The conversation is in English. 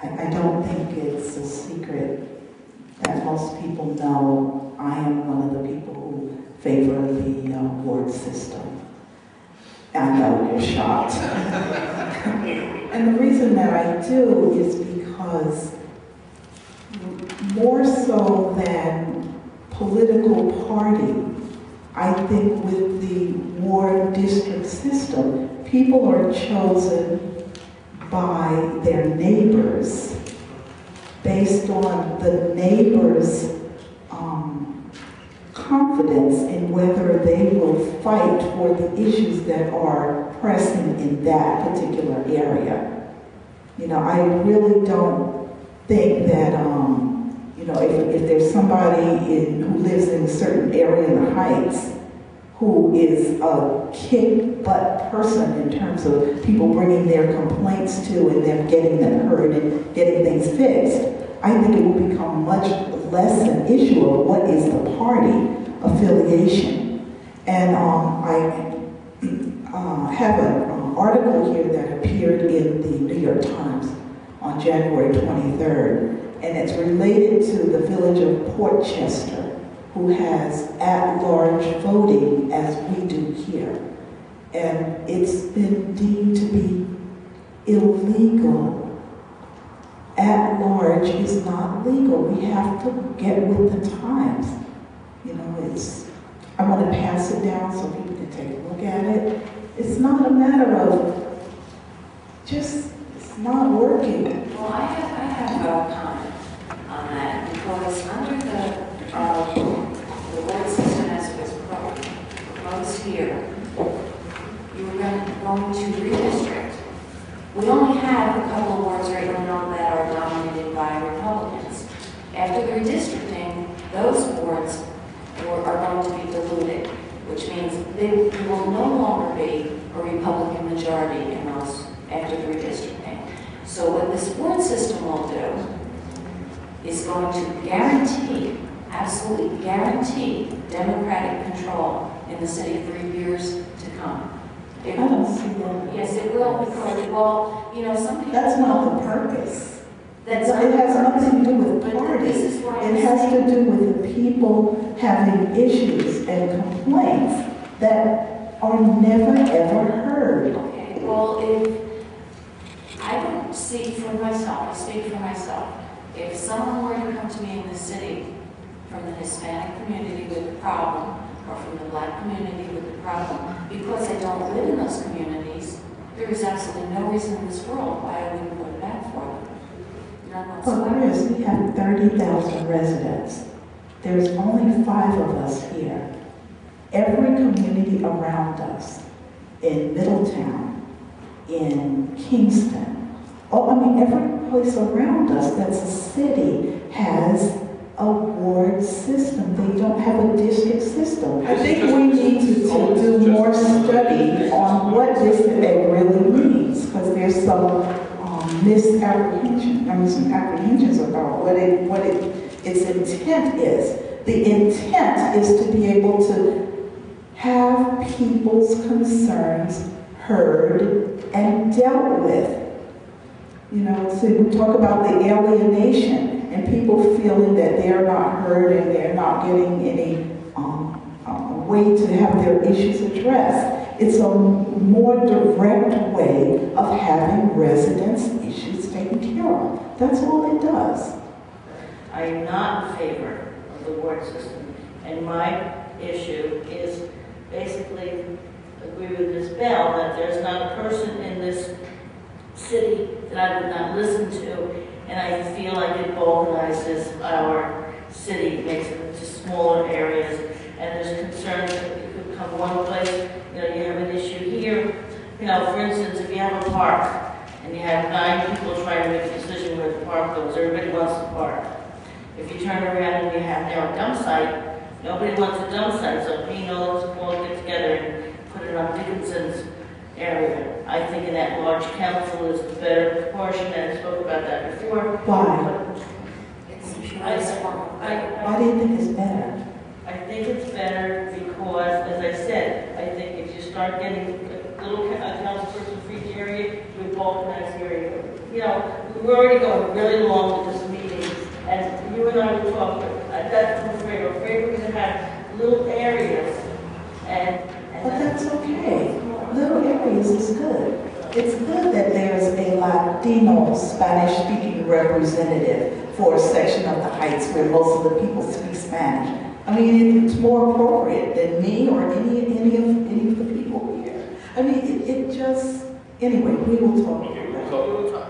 I don't think it's a secret that most people know I am one of the people who favor the ward system. I know you're shocked. And the reason that I do is because more so than political party, I think with the ward district system, people are chosen by their neighbors based on the neighbors' confidence in whether they will fight for the issues that are pressing in that particular area. You know, I really don't think that, you know, if there's somebody who lives in a certain area in the Heights who is a kick-butt person in terms of people bringing their complaints to and them getting them heard and getting things fixed, I think it will become much less an issue of what is the party affiliation. And I have an article here that appeared in the New York Times on January 23rd, and it's related to the village of Portchester, who has at-large voting as we do here. And it's been deemed to be illegal. At-large is not legal. We have to get with the times. You know, I want to pass it down so people can take a look at it. It's not a matter of just, it's not working. Well, I have a comment on that, because under the ward system as it was proposed here, you were going to redistrict. We only have a couple of wards right now that are dominated by Republicans. After the redistricting, those wards are going to be diluted, which means there will no longer be a Republican majority in those after the redistricting. So what this ward system will do is going to guarantee, absolutely guarantee, Democratic control in the city for years to come. I don't see that. Yes, it will, because, well, you know, some people... That's not the purpose. It has nothing to do with parties. It has to do with the people having issues and complaints that are never, ever heard. Okay, well, if I don't see for myself, I speak for myself, if someone were to come to me in the city from the Hispanic community with a problem, or from the Black community with a problem, because I don't live in those communities, there is absolutely no reason in this world why I wouldn't put it back for them. But Chris, we have 30,000 residents. There's only 5 of us here. Every community around us, in Middletown, in Kingston, every place around us that's a city has a ward system. They don't have a district system. I think we need to do more study on what district really means, because there's some some apprehensions about what its intent is. The intent is to be able to have people's concerns heard and dealt with. You know, so we talk about the alienation and people feeling that they're not heard and they're not getting any way to have their issues addressed. It's a more direct way of having residents' issues taken care of. That's all it does. I am not in favor of the ward system, and my issue is basically agree with Ms. Bell that there's not a person in this city that I would not listen to, and I feel like it balkanizes our city, makes it into smaller areas, and there's concerns that it could come one place. You know, you have an issue here. You know, for instance, if you have a park and you have 9 people trying to make a decision where the park goes, everybody wants the park. If you turn around and you have now a dump site, nobody wants a dump site, so we know let's all get together and put it on Dickinson's area. I think an at-large council is the better proportion, and I spoke about that before. Why? Why do you think it's better? I think it's better because, as I said, I think if you start getting a little councilperson for each area, you balkanize the area. You know, we're already going really long with this meeting, and you and I were talking, I'm afraid we're going to have little areas, But that's okay. Little areas is good. It's good that there's a Latino Spanish-speaking representative for a section of the Heights where most of the people speak Spanish. I mean, it's more appropriate than me or any of the people here. I mean, it just, anyway, we will talk.